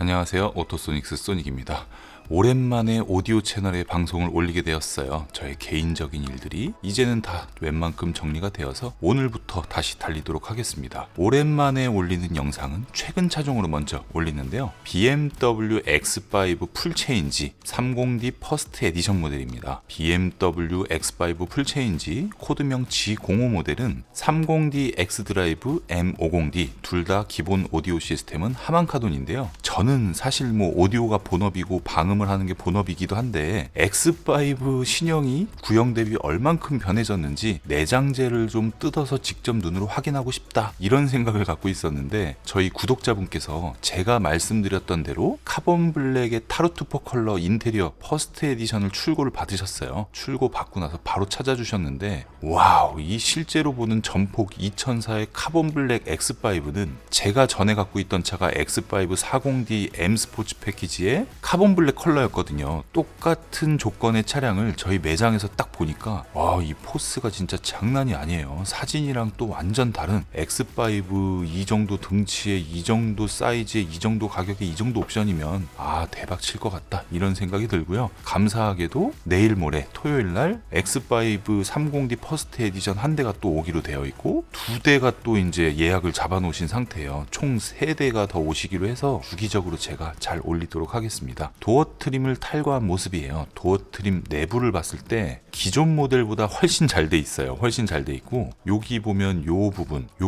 안녕하세요. 오토소닉스 소닉입니다. 오랜만에 오디오 채널에 방송을 올리게 되었어요. 저의 개인적인 일들이 이제는 다 웬만큼 정리가 되어서 오늘부터 다시 달리도록 하겠습니다. 오랜만에 올리는 영상은 최근 차종으로 먼저 올리는데요. BMW X5 풀체인지 30D 퍼스트 에디션 모델입니다. BMW X5 풀체인지 코드명 G05 모델은 30D X드라이브 M50D 둘 다 기본 오디오 시스템은 하만카돈인데요. 저는 사실 오디오가 본업이고 방음을 하는 게 본업이기도 한데 X5 신형이 구형 대비 얼만큼 변해졌는지 내장재를 좀 뜯어서 직접 눈으로 확인하고 싶다 이런 생각을 갖고 있었는데 저희 구독자분께서 제가 말씀드렸던 대로 카본 블랙의 타르투포 컬러 인테리어 퍼스트 에디션을 출고를 받으셨어요. 출고 받고 나서 바로 찾아주셨는데 와우, 이 실제로 보는 전폭 2004의 카본 블랙 X5는 제가 전에 갖고 있던 차가 X5 40D M 스포츠 패키지의 카본 블랙 컬러였거든요. 똑같은 조건의 차량을 저희 매장에서 딱 보니까 와, 이 포스가 진짜 장난이 아니에요. 사진이랑 또 완전 다른 X5 이 정도 등치에 이 정도 사이즈에 이 정도 가격에 이 정도 옵션이면 대박 칠 것 같다 이런 생각이 들고요. 감사하게도 내일 모레 토요일날 X5 30D 퍼스트 에디션 한 대가 또 오기로 되어 있고 두 대가 또 이제 예약을 잡아 놓으신 상태예요. 총 3대가 더 오시기로 해서 주기적으로 제가 잘 올리도록 하겠습니다. 도어 트림을 탈거한 모습이에요. 도어 트림 내부를 봤을 때 기존 모델보다 훨씬 잘 돼 있어요. 훨씬 잘 돼 있고 여기 보면 요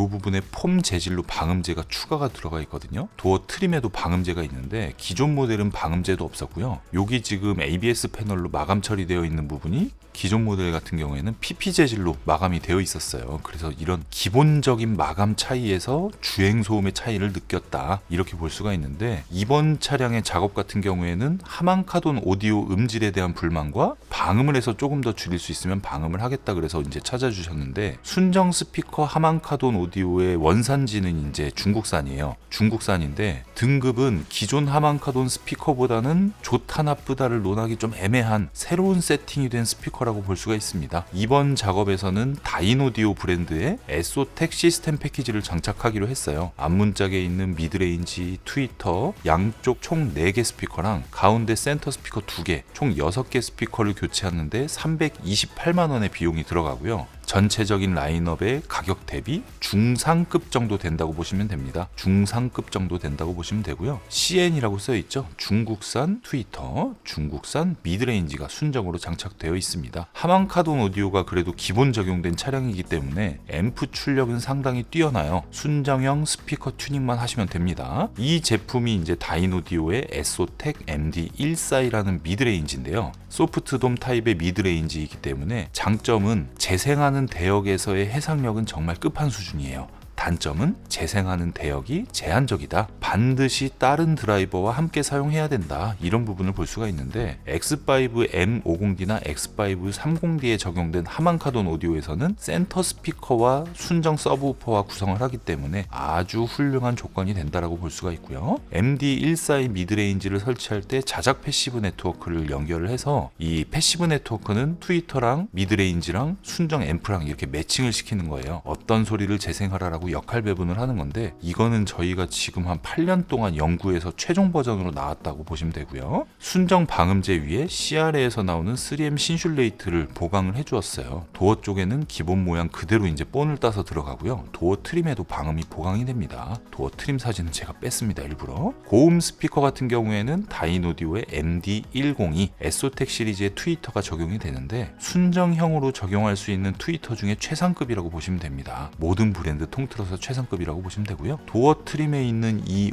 부분에 폼 재질로 방음제가 추가가 들어가 있거든요. 도어 트림에도 방음제가 있는데 기존 모델은 방음제도 없었고요. 여기 지금 ABS 패널로 마감 처리되어 있는 부분이 기존 모델 같은 경우에는 PP 재질로 마감이 되어 있었어요. 그래서 이런 기본적인 마감 차이에서 주행 소음의 차이를 느꼈다 이렇게 볼 수가 있는데 이번 차량의 작업 같은 경우에는 하만카돈 오디오 음질에 대한 불만과 방음을 해서 조금 더 줄일 수 있으면 방음을 하겠다 그래서 이제 찾아주셨는데 순정 스피커 하만카돈 오디오의 원산지는 이제 중국산이에요. 중국산인데 등급은 기존 하만카돈 스피커보다는 좋다 나쁘다를 논하기 좀 애매한 새로운 세팅이 된 스피커라고 볼 수가 있습니다. 이번 작업에서는 다인오디오 브랜드의 에소텍 시스템 패키지를 장착하기로 했어요. 앞문짝에 있는 미드레인지, 트위터, 양쪽 총 4개 스피커랑 가운데 센터 스피커 2개, 총 6개 스피커를 교체하는데 328만원의 비용이 들어가고요. 전체적인 라인업의 가격 대비 중상급 정도 된다고 보시면 됩니다. 중상급 정도 된다고 보시면 되고요. CN이라고 써있죠. 중국산 트위터, 중국산 미드레인지가 순정으로 장착되어 있습니다. 하만카돈 오디오가 그래도 기본 적용된 차량이기 때문에 앰프 출력은 상당히 뛰어나요. 순정형 스피커 튜닝만 하시면 됩니다. 이 제품이 이제 다인오디오의 에소텍 MD14이라는 미드레인지인데요. 소프트돔 타입의 미드레인지이기 때문에 장점은 재생하는 대역에서의 해상력은 정말 끝판 수준이에요. 단점은 재생하는 대역이 제한적이다. 반드시 다른 드라이버와 함께 사용해야 된다. 이런 부분을 볼 수가 있는데 X5 M50D나 X5 30D에 적용된 하만카돈 오디오에서는 센터 스피커와 순정 서브우퍼와 구성을 하기 때문에 아주 훌륭한 조건이 된다라고 볼 수가 있고요. MD14의 미드레인지를 설치할 때 자작 패시브 네트워크를 연결을 해서 이 패시브 네트워크는 트위터랑 미드레인지랑 순정 앰프랑 이렇게 매칭을 시키는 거예요. 어떤 소리를 재생하라라고 역할 배분을 하는 건데 이거는 저희가 지금 한 8년 동안 연구해서 최종 버전으로 나왔다고 보시면 되고요. 순정 방음제 위에 CRA에서 나오는 3M 신슐레이트를 보강을 해주었어요. 도어 쪽에는 기본 모양 그대로 이제 본을 따서 들어가고요. 도어 트림에도 방음이 보강이 됩니다. 도어 트림 사진은 제가 뺐습니다. 일부러. 고음 스피커 같은 경우에는 다인오디오의 MD102 에소텍 시리즈의 트위터가 적용이 되는데 순정형으로 적용할 수 있는 트위터 중에 최상급이라고 보시면 됩니다. 모든 브랜드 통틀어서 최상급이라고 보시면 되고요. 도어 트림에 있는 이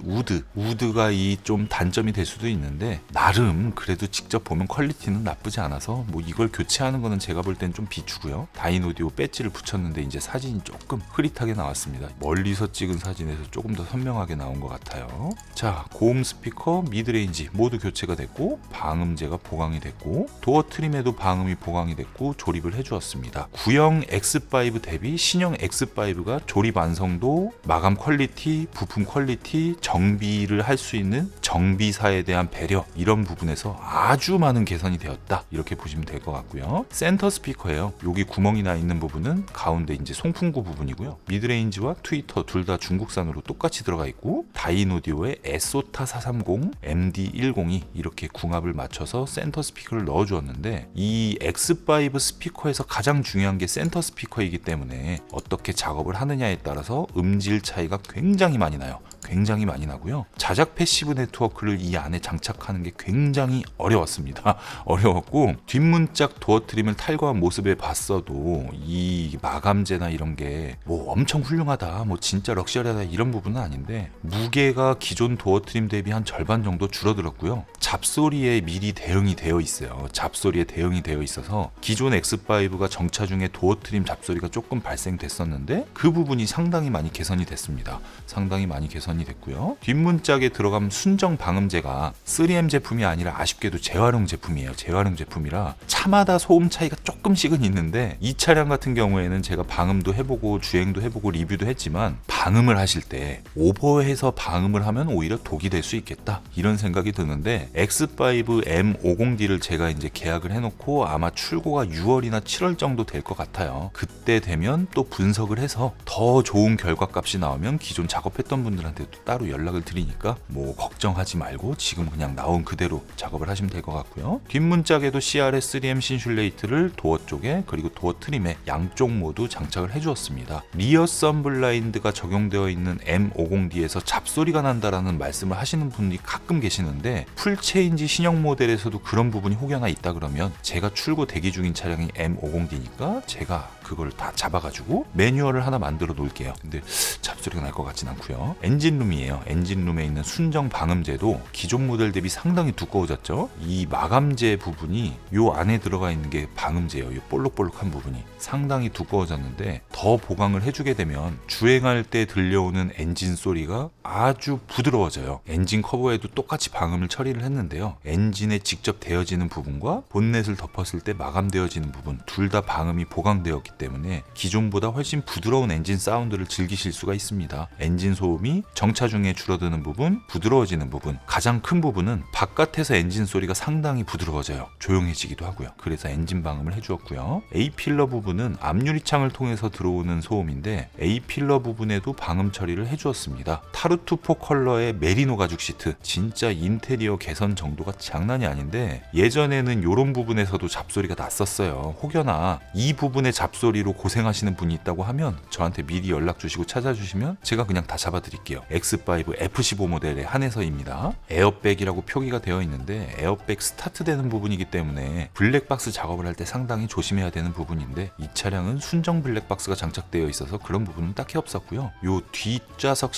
우드가 이 좀 단점이 될 수도 있는데 나름 그래도 직접 보면 퀄리티는 나쁘지 않아서 이걸 교체하는 거는 제가 볼 땐 좀 비추고요. 다인오디오 배지를 붙였는데 이제 사진이 조금 흐릿하게 나왔습니다. 멀리서 찍은 사진에서 조금 더 선명하게 나온 것 같아요. 자, 고음 스피커, 미드레인지 모두 교체가 됐고 방음제가 보강이 됐고 도어 트림에도 방음이 보강이 됐고 조립을 해주었습니다. 구형 X5 대비 신형 X5가 조립 완성도, 마감 퀄리티, 부품 퀄리티, 정비를 할 수 있는 정비사에 대한 배려 이런 부분에서 아주 많은 개선이 되었다 이렇게 보시면 될 것 같고요. 센터 스피커예요. 여기 구멍이 나 있는 부분은 가운데 이제 송풍구 부분이고요. 미드레인지와 트위터 둘 다 중국산으로 똑같이 들어가 있고 다인오디오의 에소타 430, MD102 이렇게 궁합을 맞춰서 센터 스피커를 넣어 주었는데 이 X5 스피커에서 가장 중요한 게 센터 스피커이기 때문에 어떻게 작업을 하느냐에 따라서 음질 차이가 굉장히 많이 나요. 굉장히 많이 나고요. 자작 패시브 네트워크를 이 안에 장착하는 게 굉장히 어려웠습니다. 어려웠고 뒷문짝 도어 트림을 탈거한 모습에 봤어도 이 마감재나 이런 게 뭐 엄청 훌륭하다, 뭐 진짜 럭셔리하다 이런 부분은 아닌데 무게가 기존 도어 트림 대비 한 절반 정도 줄어들었고요. 잡소리에 미리 대응이 되어 있어요. 잡소리에 대응이 되어 있어서 기존 X5가 정차 중에 도어 트림 잡소리가 조금 발생됐었는데 그 부분이 상당히 많이 개선이 됐습니다. 상당히 많이 개선이 됐고요. 뒷문짝에 들어간 순정 방음제가 3M 제품이 아니라 아쉽게도 재활용 제품이에요. 재활용 제품이라 차마다 소음 차이가 조금씩은 있는데 이 차량 같은 경우에는 제가 방음도 해보고 주행도 해보고 리뷰도 했지만 방음을 하실 때 오버해서 방음을 하면 오히려 독이 될 수 있겠다 이런 생각이 드는데 X5 M50D를 제가 이제 계약을 해놓고 아마 출고가 6월이나 7월 정도 될 것 같아요. 그때 되면 또 분석을 해서 더 좋은 결과값이 나오면 기존 작업했던 분들한테 또 따로 연락을 드리니까 뭐 걱정하지 말고 지금 그냥 나온 그대로 작업을 하시면 될 것 같고요. 뒷문짝에도 CRS 3M 신슐레이트를 도어 쪽에 그리고 도어 트림에 양쪽 모두 장착을 해주었습니다. 리어 썬블라인드가 적용되어 있는 M50D에서 잡소리가 난다라는 말씀을 하시는 분이 가끔 계시는데 풀체인지 신형 모델에서도 그런 부분이 혹여나 있다 그러면 제가 출고 대기 중인 차량이 M50D니까 제가 그걸 다 잡아가지고 매뉴얼을 하나 만들어 놓을게요. 근데 잡소리가 날 것 같진 않고요. 엔진룸이에요. 엔진룸에 있는 순정 방음제도 기존 모델 대비 상당히 두꺼워졌죠. 이 마감재 부분이 요 안에 들어가 있는 게 방음제예요. 이 볼록볼록한 부분이 상당히 두꺼워졌는데 더 보강을 해주게 되면 주행할 때 들려오는 엔진 소리가 아주 부드러워져요. 엔진 커버에도 똑같이 방음을 처리를 했는데요. 엔진에 직접 대어지는 부분과 본넷을 덮었을 때 마감되어지는 부분 둘 다 방음이 보강되었기 때문에 기존보다 훨씬 부드러운 엔진 사운드를 즐기실 수가 있습니다. 엔진 소음이 정차 중에 줄어드는 부분, 부드러워지는 부분, 가장 큰 부분은 바깥에서 엔진 소리가 상당히 부드러워져요. 조용해지기도 하고요. 그래서 엔진 방음을 해주었고요. A필러 부분은 앞유리창을 통해서 들어오는 소음인데 A필러 부분에도 방음 처리를 해주었습니다. 타르투포 컬러의 메리노 가죽 시트, 진짜 인테리어 개선 정도가 장난이 아닌데 예전에는 이런 부분에서도 잡소리가 났었어요. 혹여나 이 부분의 잡소리로 고생하시는 분이 있다고 하면 저한테 미리 연락 주시고 찾아주시면 제가 그냥 다 잡아드릴게요. X5 F15 모델에 한해서입니다. 에어백이라고 표기가 되어 있는데 에어백 스타트되는 부분이기 때문에 블랙박스 작업을 할 때 상당히 조심해야 되는 부분인데 이 차량은 순정 블랙박스가 장착되어 있어서 그런 부분은 딱히 없었고요. 요 뒷좌석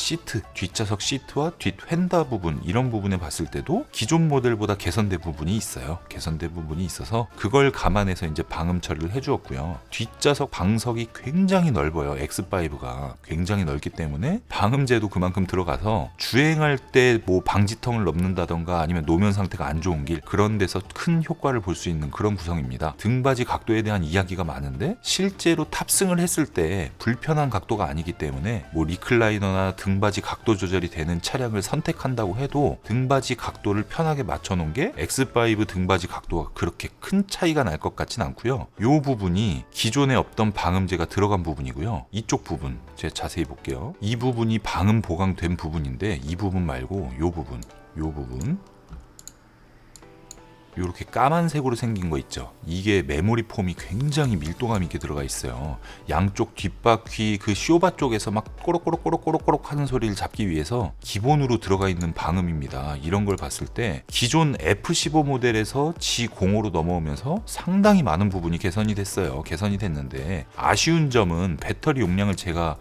시트와 뒷 휀다 부분 이런 부분에 봤을 때도 기존 모델보다 개선된 부분이 있어요. 개선된 부분이 있어서 그걸 감안해서 이제 방음 처리를 해주었고요. 뒷좌석 방석이 굉장히 넓어요. X5가 굉장히 넓기 때문에 방음제도 그만큼 들어가서 주행할 때 뭐 방지턱을 넘는다던가 아니면 노면 상태가 안 좋은 길 그런 데서 큰 효과를 볼 수 있는 그런 구성입니다. 등받이 각도에 대한 이야기가 많은데 실제로 탑승을 했을 때 불편한 각도가 아니기 때문에 뭐 리클라이너나 등받이 각도 조절이 되는 차량을 선택한다고 해도 등받이 각도를 편하게 맞춰놓은 게 X5 등받이 각도가 그렇게 큰 차이가 날 것 같진 않고요. 이 부분이 기존에 없던 방음제가 들어간 부분이고요. 이쪽 부분 제가 자세히 볼게요. 이 부분이 방음 보강된 부분인데 이 부분 말고 이 부분 이렇게 까만색으로 생긴 거 있죠. 이게 메모리 폼이 굉장히 밀도감 있게 들어가 있어요. 양쪽 뒷바퀴 그 쇼바 쪽에서 막 꼬록꼬록 하는 소리를 잡기 위해서 기본으로 들어가 있는 방음입니다. 이런 걸 봤을 때 기존 F15 모델에서 G05로 넘어오면서 상당히 많은 부분이 개선이 됐어요. 개선이 됐는데 아쉬운 점은 배터리 용량을 제가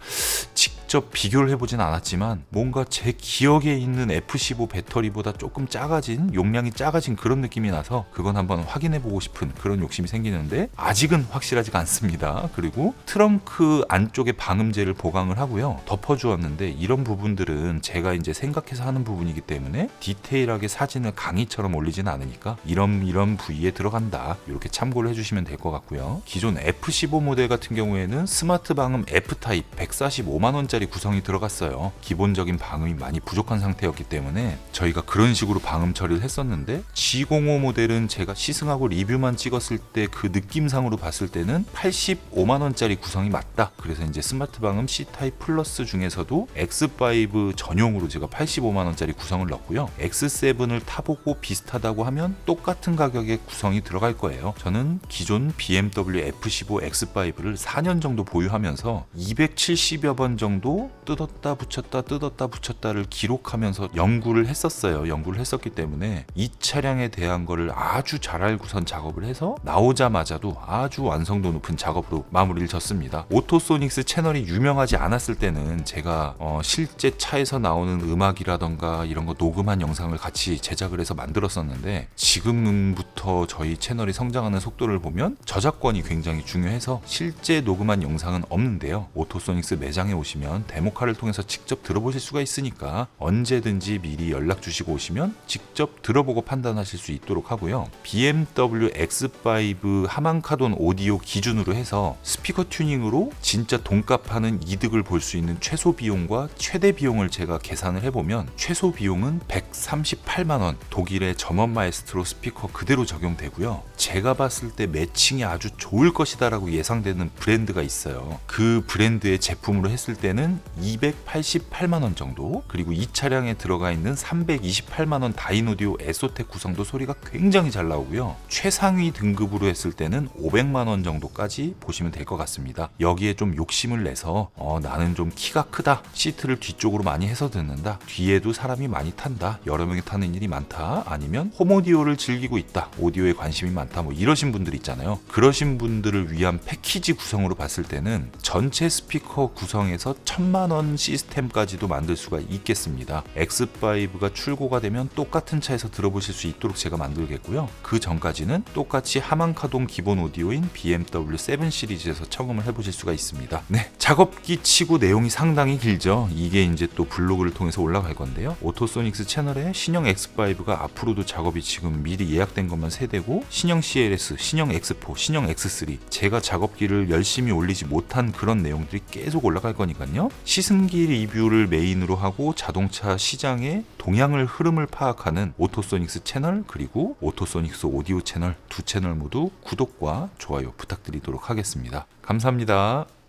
직접 비교를 해보진 않았지만 뭔가 제 기억에 있는 F15 배터리보다 조금 작아진 용량이 작아진 그런 느낌이 나서 그건 한번 확인해보고 싶은 그런 욕심이 생기는데 아직은 확실하지가 않습니다. 그리고 트렁크 안쪽에 방음제를 보강을 하고요. 덮어주었는데 이런 부분들은 제가 이제 생각해서 하는 부분이기 때문에 디테일하게 사진을 강의처럼 올리진 않으니까 이런 부위에 들어간다 이렇게 참고를 해주시면 될 것 같고요. 기존 F15 모델 같은 경우에는 스마트 방음 F타입 145만원짜리 원짜리 구성이 들어갔어요. 기본적인 방음이 많이 부족한 상태였기 때문에 저희가 그런 식으로 방음 처리를 했었는데 G05 모델은 제가 시승하고 리뷰만 찍었을 때 그 느낌상으로 봤을 때는 85만 원짜리 구성이 맞다. 그래서 이제 스마트 방음 C타입 플러스 중에서도 X5 전용으로 제가 85만 원짜리 구성을 넣었고요. X7을 타보고 비슷하다고 하면 똑같은 가격의 구성이 들어갈 거예요. 저는 기존 BMW F15 X5를 4년 정도 보유하면서 270여 번 정도 뜯었다 붙였다를 기록하면서 연구를 했었어요. 연구를 했었기 때문에 이 차량에 대한 거를 아주 잘 알고선 작업을 해서 나오자마자도 아주 완성도 높은 작업으로 마무리를 졌습니다. 오토소닉스 채널이 유명하지 않았을 때는 제가 실제 차에서 나오는 음악이라던가 이런 거 녹음한 영상을 같이 제작을 해서 만들었었는데 지금부터 저희 채널이 성장하는 속도를 보면 저작권이 굉장히 중요해서 실제 녹음한 영상은 없는데요. 오토소닉스 매장에 오시면 데모카를 통해서 직접 들어보실 수가 있으니까 언제든지 미리 연락 주시고 오시면 직접 들어보고 판단하실 수 있도록 하고요. BMW X5 하만카돈 오디오 기준으로 해서 스피커 튜닝으로 진짜 돈값하는 이득을 볼 수 있는 최소 비용과 최대 비용을 제가 계산을 해보면 최소 비용은 138만 원, 독일의 저먼 마에스트로 스피커 그대로 적용되고요. 제가 봤을 때 매칭이 아주 좋을 것이다라고 예상되는 브랜드가 있어요. 그 브랜드의 제품으로 했을 때는 288만 원 정도, 그리고 이 차량에 들어가 있는 328만 원 다인오디오 에소텍 구성도 소리가 굉장히 잘 나오고요. 최상위 등급으로 했을 때는 500만 원 정도까지 보시면 될 것 같습니다. 여기에 좀 욕심을 내서 나는 좀 키가 크다, 시트를 뒤쪽으로 많이 해서 듣는다, 뒤에도 사람이 많이 탄다, 여러 명이 타는 일이 많다, 아니면 홈오디오를 즐기고 있다, 오디오에 관심이 많다, 뭐 이러신 분들 있잖아요. 그러신 분들을 위한 패키지 구성으로 봤을 때는 전체 스피커 구성에서 1000만 원 시스템까지도 만들 수가 있겠습니다. X5가 출고가 되면 똑같은 차에서 들어보실 수 있도록 제가 만들겠고요. 그 전까지는 똑같이 하만카돈 기본 오디오인 BMW 7 시리즈에서 청음을 해보실 수가 있습니다. 네, 작업기 치고 내용이 상당히 길죠. 이게 이제 또 블로그를 통해서 올라갈 건데요. 오토소닉스 채널에 신형 X5가 앞으로도 작업이 지금 미리 예약된 것만 3대고 신형 CLS, 신형 X4, 신형 X3 제가 작업기를 열심히 올리지 못한 그런 내용들이 계속 올라갈 거니까요. 시승기 리뷰를 메인으로 하고 자동차 시장의 동향을 흐름을 파악하는 오토소닉스 채널 그리고 오토소닉스 오디오 채널 두 채널 모두 구독과 좋아요 부탁드리도록 하겠습니다. 감사합니다.